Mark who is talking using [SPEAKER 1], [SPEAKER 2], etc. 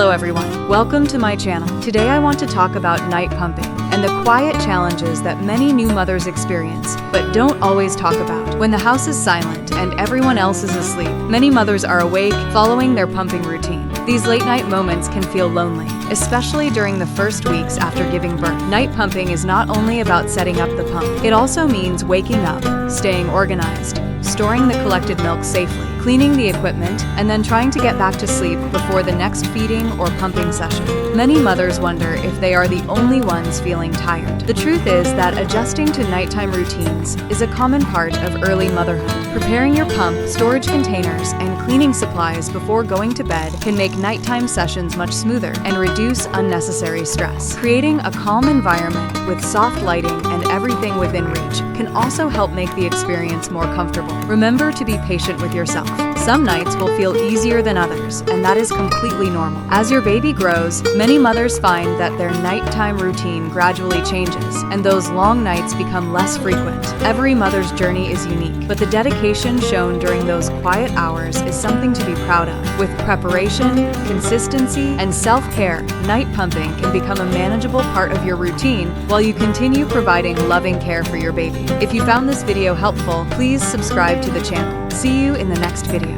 [SPEAKER 1] Hello everyone, welcome to my channel. Today I want to talk about night pumping and the quiet challenges that many new mothers experience, but don't always talk about. When the house is silent and everyone else is asleep, many mothers are awake, following their pumping routine. These late night moments can feel lonely, especially during the first weeks after giving birth. Night pumping is not only about setting up the pump, it also means waking up, staying organized, storing the collected milk safely, cleaning the equipment, and then trying to get back to sleep before the next feeding or pumping session. Many mothers wonder if they are the only ones feeling tired. The truth is that adjusting to nighttime routines is a common part of early motherhood. Preparing your pump, storage containers, and cleaning supplies before going to bed can make nighttime sessions much smoother and reduce unnecessary stress. Creating a calm environment with soft lighting and everything within reach can also help make the experience more comfortable. Remember to be patient with yourself. Some nights will feel easier than others, and that is completely normal. As your baby grows, many mothers find that their nighttime routine gradually changes, and those long nights become less frequent. Every mother's journey is unique, but the dedication shown during those quiet hours is something to be proud of. With preparation, consistency, and self-care, night pumping can become a manageable part of your routine while you continue providing loving care for your baby. If you found this video helpful, please subscribe to the channel. See you in the next video.